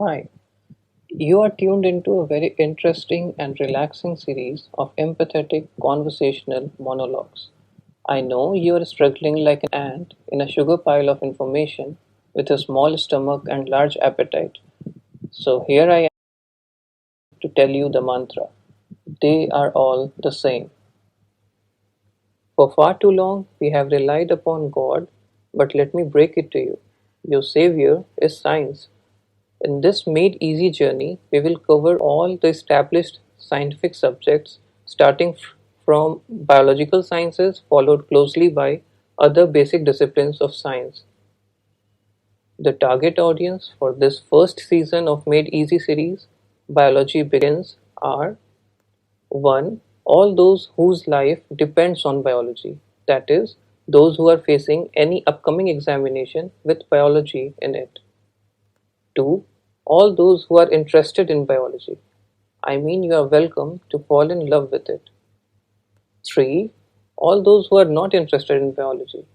Hi, you are tuned into a very interesting and relaxing series of empathetic conversational monologues. I know you are struggling like an ant in a sugar pile of information with a small stomach and large appetite. So here I am to tell you the mantra. They are all the same. For far too long, we have relied upon God, but let me break it to you. Your savior is science. In this made easy journey, we will cover all the established scientific subjects, starting from biological sciences, followed closely by other basic disciplines of science. The target audience for this first season of Made Easy series, Biology Begins, are 1. All those whose life depends on biology, that is, those who are facing any upcoming examination with biology in it. 2. All those who are interested in biology. I mean, you are welcome to fall in love with it. 3. All those who are not interested in biology,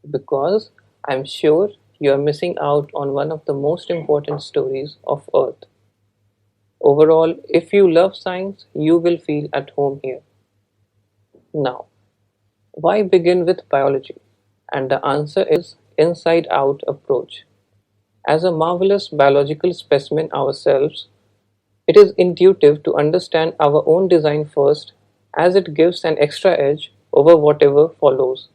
because I'm sure you are missing out on one of the most important stories of Earth. Overall, if you love science, you will feel at home here. Now, why begin with biology? And the answer is inside out approach. As a marvelous biological specimen ourselves, it is intuitive to understand our own design first, as it gives an extra edge over whatever follows.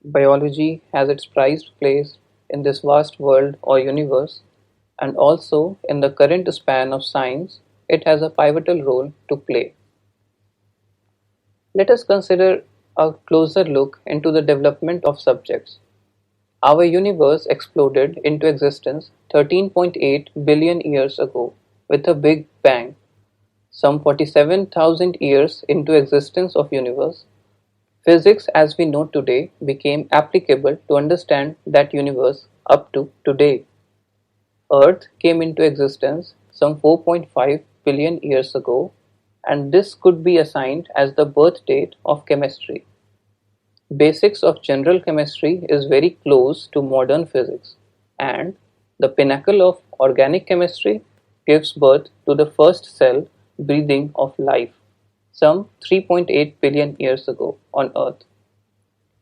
Biology has its prized place in this vast world or universe, and also in the current span of science, it has a pivotal role to play. Let us consider a closer look into the development of subjects. Our universe exploded into existence 13.8 billion years ago with a big bang. Some 47,000 years into existence of universe, physics as we know today became applicable to understand that universe up to today. Earth came into existence some 4.5 billion years ago, and this could be assigned as the birth date of chemistry. Basics of general chemistry is very close to modern physics, and the pinnacle of organic chemistry gives birth to the first cell breathing of life some 3.8 billion years ago on Earth.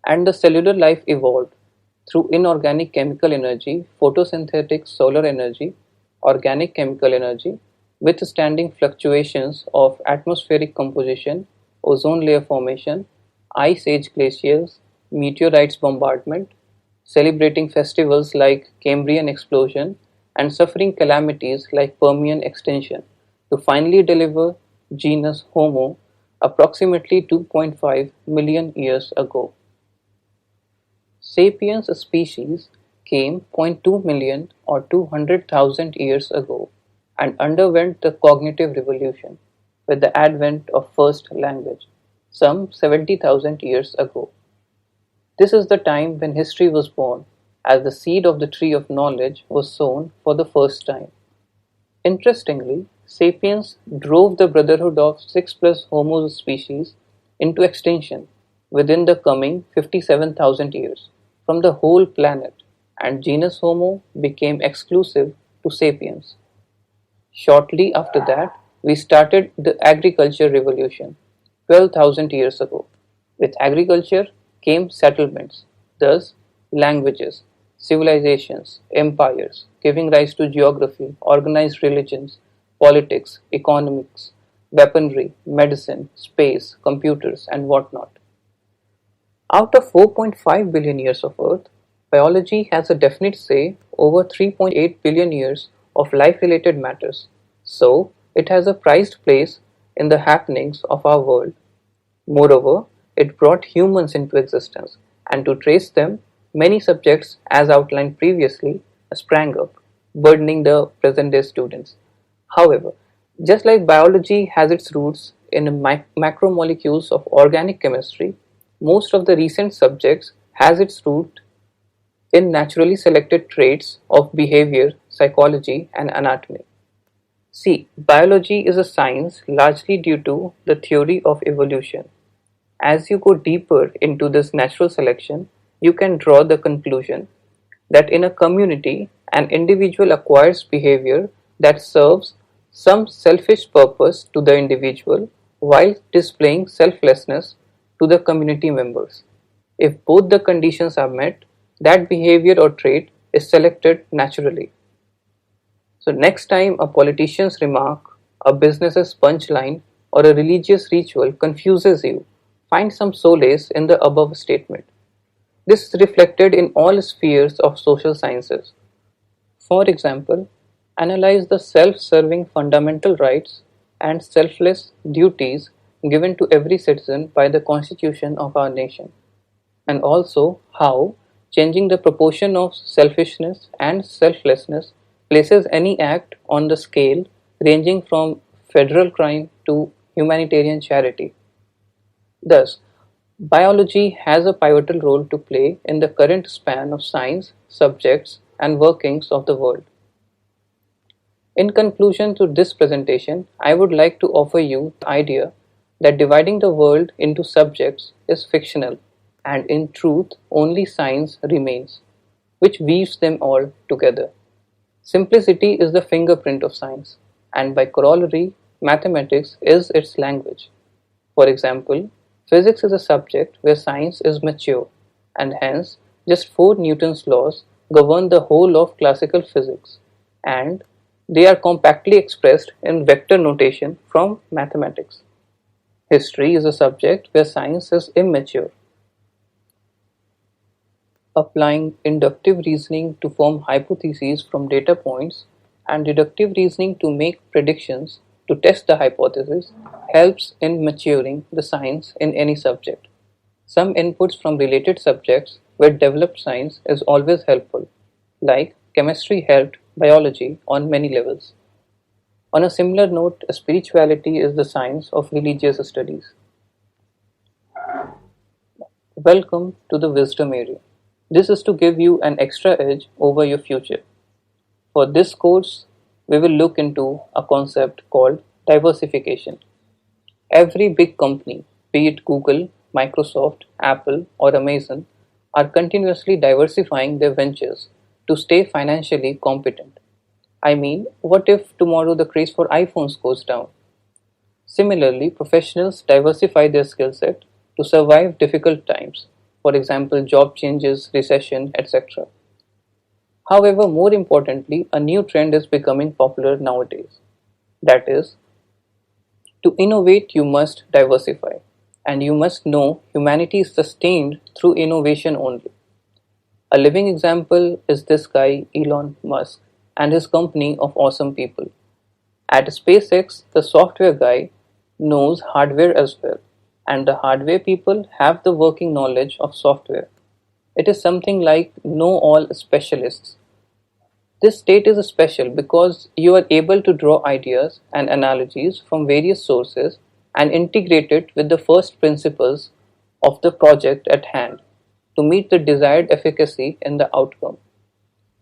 And the cellular life evolved through inorganic chemical energy, photosynthetic solar energy, organic chemical energy, withstanding fluctuations of atmospheric composition, ozone layer formation, ice age glaciers, meteorites bombardment, celebrating festivals like Cambrian explosion, and suffering calamities like Permian extinction, to finally deliver genus Homo approximately 2.5 million years ago. Sapiens species came 0.2 million or 200,000 years ago and underwent the cognitive revolution with the advent of first language some 70,000 years ago. This is the time when history was born, as the seed of the tree of knowledge was sown for the first time. Interestingly, sapiens drove the brotherhood of 6 plus Homo species into extinction within the coming 57,000 years from the whole planet, and genus Homo became exclusive to sapiens. Shortly after that, we started the agriculture revolution 12,000 years ago. With agriculture came settlements, thus languages, civilizations, empires, giving rise to geography, organized religions, politics, economics, weaponry, medicine, space, computers, and whatnot. Out of 4.5 billion years of Earth, biology has a definite say over 3.8 billion years of life-related matters, so it has a prized place in the happenings of our world. Moreover, it brought humans into existence, and to trace them, many subjects, as outlined previously, sprang up, burdening the present-day students. However, just like biology has its roots in macromolecules of organic chemistry, most of the recent subjects has its root in naturally selected traits of behavior, psychology, and anatomy. See, biology is a science largely due to the theory of evolution. As you go deeper into this natural selection, you can draw the conclusion that in a community, an individual acquires behavior that serves some selfish purpose to the individual while displaying selflessness to the community members. If both the conditions are met, that behavior or trait is selected naturally. So next time a politician's remark, a business's punchline, or a religious ritual confuses you, find some solace in the above statement. This is reflected in all spheres of social sciences. For example, analyze the self-serving fundamental rights and selfless duties given to every citizen by the Constitution of our nation, and also how changing the proportion of selfishness and selflessness places any act on the scale ranging from federal crime to humanitarian charity. Thus, biology has a pivotal role to play in the current span of science, subjects, and workings of the world. In conclusion to this presentation, I would like to offer you the idea that dividing the world into subjects is fictional, and in truth only science remains, which weaves them all together. Simplicity is the fingerprint of science, and by corollary, mathematics is its language. For example, physics is a subject where science is mature, and hence just 4 Newton's laws govern the whole of classical physics, and they are compactly expressed in vector notation from mathematics. History is a subject where science is immature, applying inductive reasoning to form hypotheses from data points and deductive reasoning to make predictions to test the hypothesis helps in maturing the science in any subject. Some inputs from related subjects where developed science is always helpful, like chemistry helped biology on many levels. On a similar note, spirituality is the science of religious studies. Welcome to the Wisdom area. This is to give you an extra edge over your future. For this course, we will look into a concept called diversification. Every big company, be it Google, Microsoft, Apple, or Amazon, are continuously diversifying their ventures to stay financially competent. I mean, what if tomorrow the craze for iPhones goes down? Similarly, professionals diversify their skill set to survive difficult times, for example, job changes, recession, etc. However, more importantly, a new trend is becoming popular nowadays. That is, to innovate, you must diversify, and you must know humanity is sustained through innovation only. A living example is this guy, Elon Musk, and his company of awesome people. At SpaceX, the software guy knows hardware as well, and the hardware people have the working knowledge of software. It is something like know all specialists. This state is special because you are able to draw ideas and analogies from various sources and integrate it with the first principles of the project at hand to meet the desired efficacy in the outcome.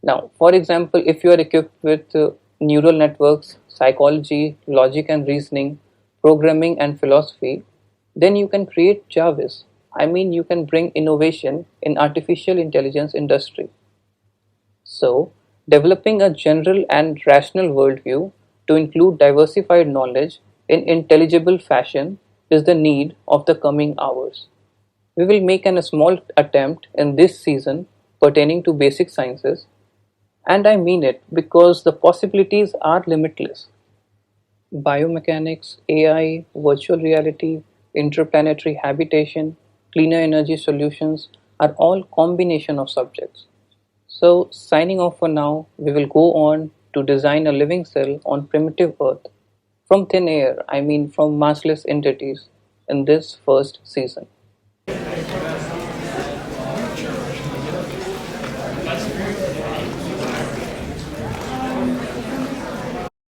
Now, for example, if you are equipped with neural networks, psychology, logic and reasoning, programming and philosophy, then you can create Jarvis. I mean, you can bring innovation in artificial intelligence industry. So, developing a general and rational worldview to include diversified knowledge in intelligible fashion is the need of the coming hours. We will make a small attempt in this season pertaining to basic sciences, and I mean it because the possibilities are limitless. Biomechanics, AI, virtual reality, interplanetary habitation, cleaner energy solutions are all combination of subjects. So signing off for now, we will go on to design a living cell on primitive Earth from thin air, I mean from massless entities in this first season.